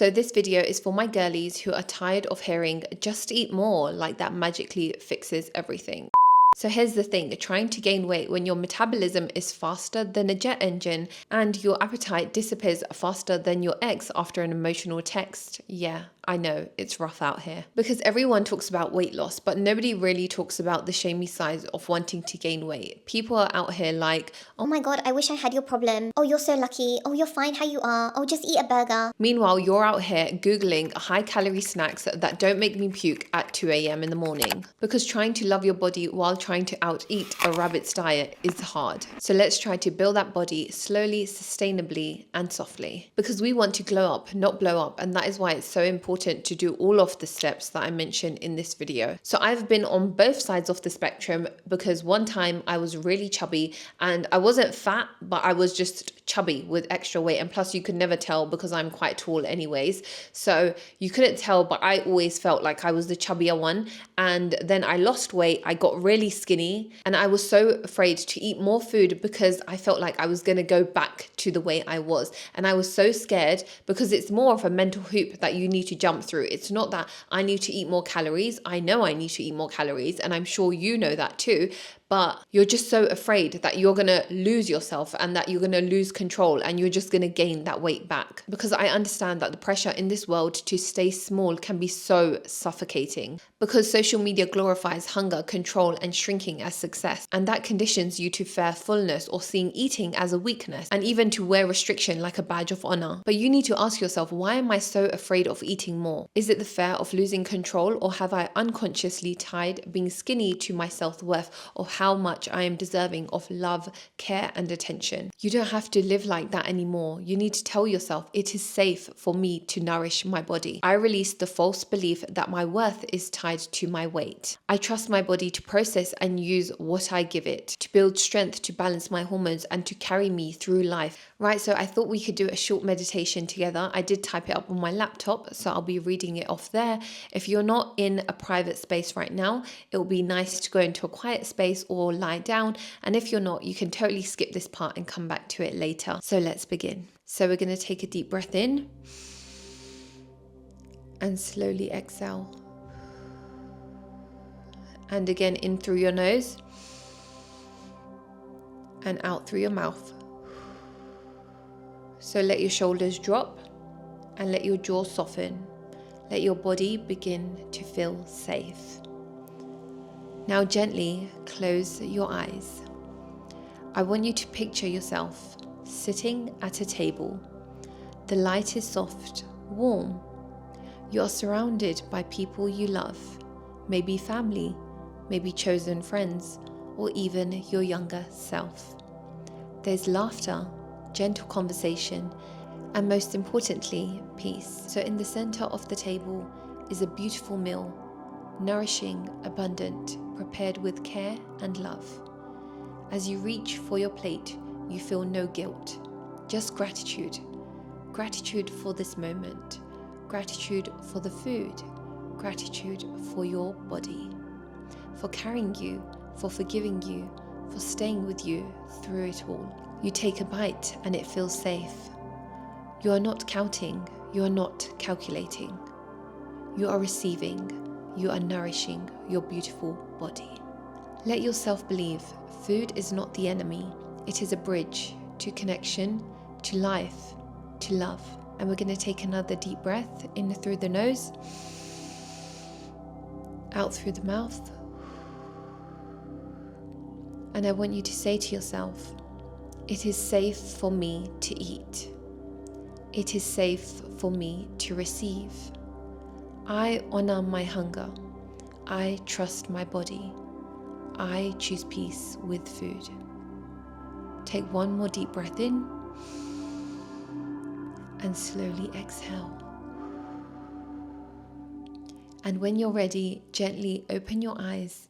So this video is for my girlies who are tired of hearing just eat more, like that magically fixes everything. So here's the thing, trying to gain weight when your metabolism is faster than a jet engine and your appetite disappears faster than your ex after an emotional text. Yeah, I know, it's rough out here. Because everyone talks about weight loss, but nobody really talks about the shamey side of wanting to gain weight. People are out here like, oh my god, I wish I had your problem. Oh, you're so lucky. Oh, you're fine how you are. Oh, just eat a burger. Meanwhile, you're out here Googling high-calorie snacks that don't make me puke at 2 a.m. in the morning. Because trying to love your body while trying to out-eat a rabbit's diet is hard. So let's try to build that body slowly, sustainably, and softly. Because we want to glow up, not blow up. And that is why it's so important to do all of the steps that I mentioned in this video. So I've been on both sides of the spectrum because one time I was really chubby and I wasn't fat, but I was just chubby with extra weight. And plus you could never tell because I'm quite tall anyways, so you couldn't tell, but I always felt like I was the chubbier one. And then I lost weight, I got really skinny, and I was so afraid to eat more food because I felt like I was going to go back to the way I was. And I was so scared because it's more of a mental hoop that you need to jump through. It's not that I need to eat more calories. I know I need to eat more calories, and I'm sure you know that too. But you're just so afraid that you're going to lose yourself and that you're going to lose control and you're just going to gain that weight back. Because I understand that the pressure in this world to stay small can be so suffocating. Because social media glorifies hunger, control, and shrinking as success. And that conditions you to fear fullness or seeing eating as a weakness, and even to wear restriction like a badge of honor. But you need to ask yourself, why am I so afraid of eating more? Is it the fear of losing control, or have I unconsciously tied being skinny to my self-worth, or how much I am deserving of love, care, and attention? You don't have to live like that anymore. You need to tell yourself it is safe for me to nourish my body. I release the false belief that my worth is tied to my weight. I trust my body to process and use what I give it, to build strength, to balance my hormones, and to carry me through life. Right, so I thought we could do a short meditation together. I did type it up on my laptop, so I'll be reading it off there. If you're not in a private space right now, it will be nice to go into a quiet space or lie down. And if you're not, you can totally skip this part and come back to it later. So let's begin. So we're going to take a deep breath in and slowly exhale. And again, in through your nose and out through your mouth. So let your shoulders drop and let your jaw soften. Let your body begin to feel safe. Now gently close your eyes. I want you to picture yourself sitting at a table. The light is soft, warm. You are surrounded by people you love, maybe family, maybe chosen friends, or even your younger self. There's laughter, gentle conversation, and most importantly, peace. So in the center of the table is a beautiful meal, nourishing, abundant, prepared with care and love. As you reach for your plate, you feel no guilt, just gratitude. Gratitude for this moment, gratitude for the food, gratitude for your body, for carrying you, for forgiving you, for staying with you through it all. You take a bite and it feels safe. You are not counting, you are not calculating. You are receiving, you are nourishing your beautiful body. Let yourself believe food is not the enemy. It is a bridge to connection, to life, to love. And we're going to take another deep breath in through the nose, out through the mouth. And I want you to say to yourself, it is safe for me to eat. It is safe for me to receive. I honor my hunger. I trust my body. I choose peace with food. Take one more deep breath in and slowly exhale. And when you're ready, gently open your eyes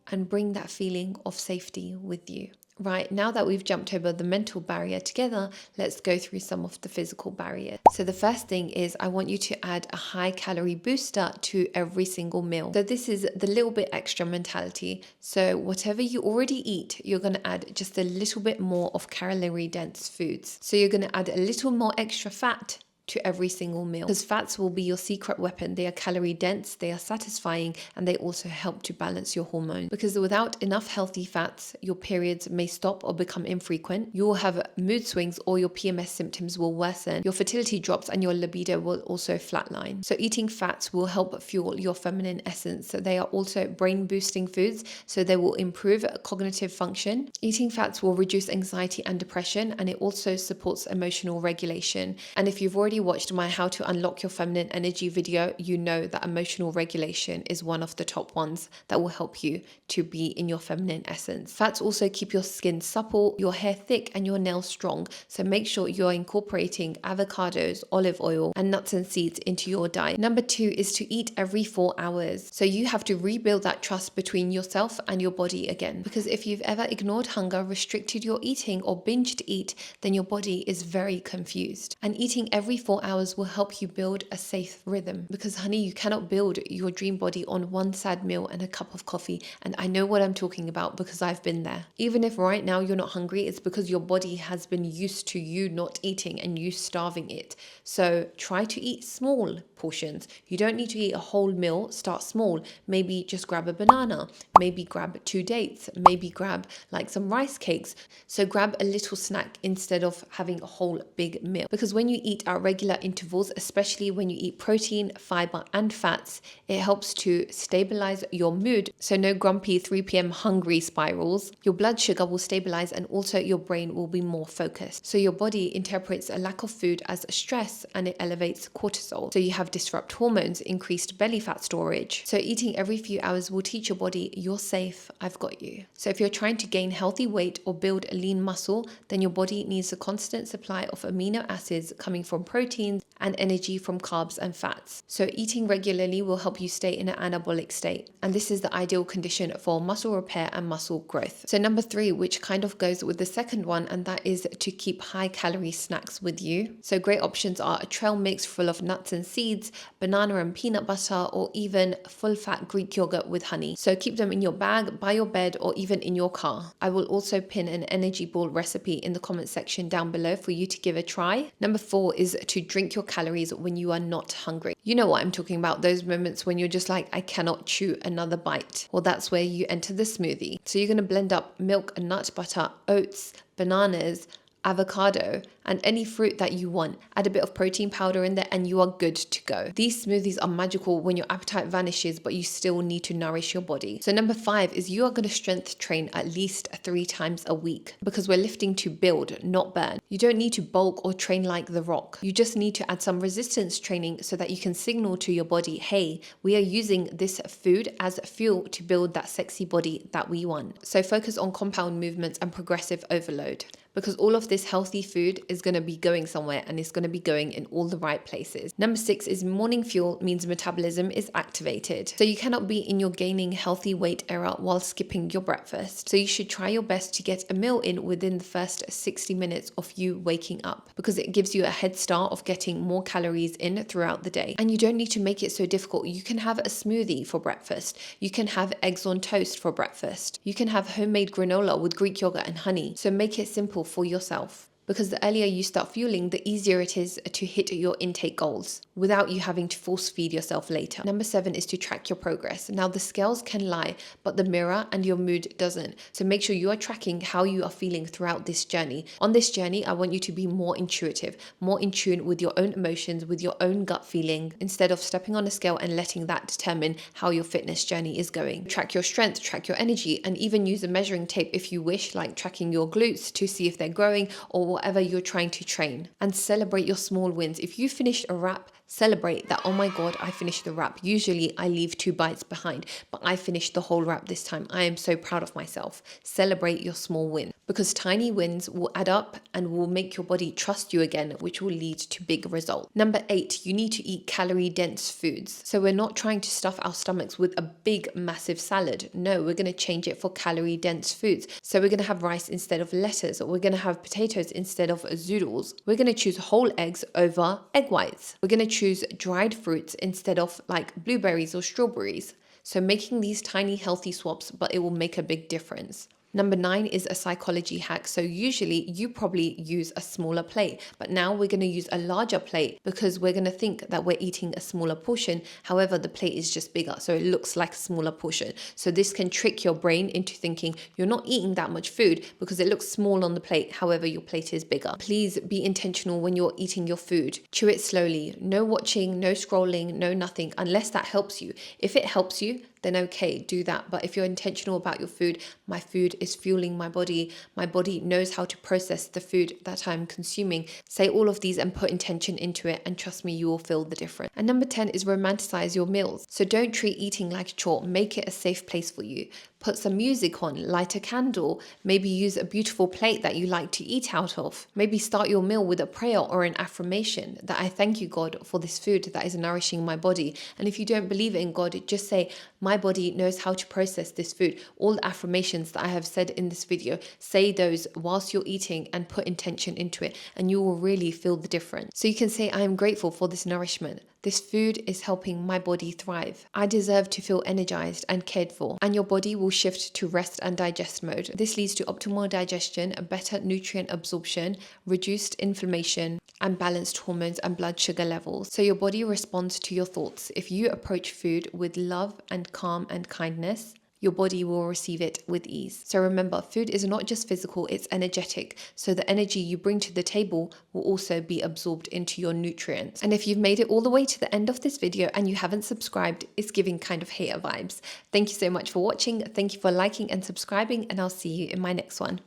and bring that feeling of safety with you. Right, now that we've jumped over the mental barrier together, let's go through some of the physical barriers. So the first thing is I want you to add a high calorie booster to every single meal. So this is the little bit extra mentality. So whatever you already eat, you're going to add just a little bit more of calorie dense foods. So you're going to add a little more extra fat to every single meal. Because fats will be your secret weapon. They are calorie dense, they are satisfying, and they also help to balance your hormones. Because without enough healthy fats, your periods may stop or become infrequent. You will have mood swings, or your PMS symptoms will worsen. Your fertility drops and your libido will also flatline. So eating fats will help fuel your feminine essence. So they are also brain boosting foods, so they will improve cognitive function. Eating fats will reduce anxiety and depression, and it also supports emotional regulation. And if you've already watched my How to Unlock Your Feminine Energy video, you know that emotional regulation is one of the top ones that will help you to be in your feminine essence. Fats also keep your skin supple, your hair thick, and your nails strong. So make sure you're incorporating avocados, olive oil, and nuts and seeds into your diet. Number 2 is to eat every 4 hours. So you have to rebuild that trust between yourself and your body again. Because if you've ever ignored hunger, restricted your eating, or binged eat, then your body is very confused. And eating every 4 hours will help you build a safe rhythm. Because honey, you cannot build your dream body on one sad meal and a cup of coffee. And I know what I'm talking about because I've been there. Even if right now you're not hungry, it's because your body has been used to you not eating and you starving it. So try to eat small portions. You don't need to eat a whole meal. Start small. Maybe just grab a banana. Maybe grab 2 dates. Maybe grab like some rice cakes. So grab a little snack instead of having a whole big meal. Because when you eat at regular intervals, especially when you eat protein, fiber, and fats, it helps to stabilize your mood. So no grumpy 3 p.m. hungry spirals. Your blood sugar will stabilize, and also your brain will be more focused. So your body interprets a lack of food as stress, and it elevates cortisol. So you have disrupt hormones, increased belly fat storage. So eating every few hours will teach your body, you're safe, I've got you. So if you're trying to gain healthy weight or build a lean muscle, then your body needs a constant supply of amino acids coming from proteins and energy from carbs and fats. So eating regularly will help you stay in an anabolic state. And this is the ideal condition for muscle repair and muscle growth. So number 3, which kind of goes with the second one, and that is to keep high calorie snacks with you. So great options are a trail mix full of nuts and seeds, banana and peanut butter, or even full fat Greek yogurt with honey. So keep them in your bag, by your bed, or even in your car. I will also pin an energy ball recipe in the comment section down below for you to give a try. Number 4 is to drink your calories when you are not hungry. You know what I'm talking about, those moments when you're just like, I cannot chew another bite. Well, that's where you enter the smoothie. So you're going to blend up milk, nut butter, oats, bananas, avocado, and any fruit that you want. Add a bit of protein powder in there and you are good to go. These smoothies are magical when your appetite vanishes, but you still need to nourish your body. So number 5 is you are going to strength train at least 3 times a week, because we're lifting to build, not burn. You don't need to bulk or train like The Rock. You just need to add some resistance training so that you can signal to your body, hey, we are using this food as fuel to build that sexy body that we want. So focus on compound movements and progressive overload, because all of this healthy food is going to be going somewhere, and it's going to be going in all the right places. Number 6 is morning fuel means metabolism is activated. So you cannot be in your gaining healthy weight era while skipping your breakfast. So you should try your best to get a meal in within the first 60 minutes of you waking up, because it gives you a head start of getting more calories in throughout the day. And you don't need to make it so difficult. You can have a smoothie for breakfast. You can have eggs on toast for breakfast. You can have homemade granola with Greek yogurt and honey. So make it simple for yourself, because the earlier you start fueling, the easier it is to hit your intake goals without you having to force feed yourself later. Number 7 is to track your progress. Now the scales can lie, but the mirror and your mood doesn't. So make sure you are tracking how you are feeling throughout this journey. On this journey, I want you to be more intuitive, more in tune with your own emotions, with your own gut feeling, instead of stepping on a scale and letting that determine how your fitness journey is going. Track your strength, track your energy, and even use a measuring tape if you wish, like tracking your glutes to see if they're growing, or whatever you're trying to train. And celebrate your small wins. If you finished a wrap, celebrate that, oh my God, I finished the wrap. Usually I leave 2 bites behind, but I finished the whole wrap this time. I am so proud of myself. Celebrate your small win, because tiny wins will add up and will make your body trust you again, which will lead to big results. Number 8, you need to eat calorie dense foods. So we're not trying to stuff our stomachs with a big, massive salad. No, we're going to change it for calorie dense foods. So we're going to have rice instead of lettuce, or we're going to have potatoes instead of zoodles. We're going to choose whole eggs over egg whites. We're going to choose dried fruits instead of like blueberries or strawberries. So making these tiny healthy swaps, but it will make a big difference. Number 9 is a psychology hack. So usually you probably use a smaller plate, but now we're going to use a larger plate because we're going to think that we're eating a smaller portion. However, the plate is just bigger, so it looks like a smaller portion. So this can trick your brain into thinking you're not eating that much food because it looks small on the plate. However, your plate is bigger. Please be intentional when you're eating your food. Chew it slowly. No watching, no scrolling, no nothing, unless that helps you. If it helps you, then okay, do that. But if you're intentional about your food, my food is fueling my body knows how to process the food that I'm consuming. Say all of these and put intention into it, and trust me, you will feel the difference. And number 10 is romanticize your meals. So don't treat eating like a chore. Make it a safe place for you. Put some music on, light a candle, maybe use a beautiful plate that you like to eat out of. Maybe start your meal with a prayer or an affirmation that I thank you, God, for this food that is nourishing my body. And if you don't believe in God, just say, my body knows how to process this food. All the affirmations that I have said in this video, say those whilst you're eating and put intention into it, and you will really feel the difference. So you can say, I am grateful for this nourishment. This food is helping my body thrive. I deserve to feel energized and cared for. And your body will shift to rest and digest mode. This leads to optimal digestion, a better nutrient absorption, reduced inflammation, and balanced hormones and blood sugar levels. So your body responds to your thoughts. If you approach food with love and calm and kindness, your body will receive it with ease. So remember, food is not just physical, it's energetic. So the energy you bring to the table will also be absorbed into your nutrients. And if you've made it all the way to the end of this video and you haven't subscribed, it's giving kind of hater vibes. Thank you so much for watching. Thank you for liking and subscribing, and I'll see you in my next one.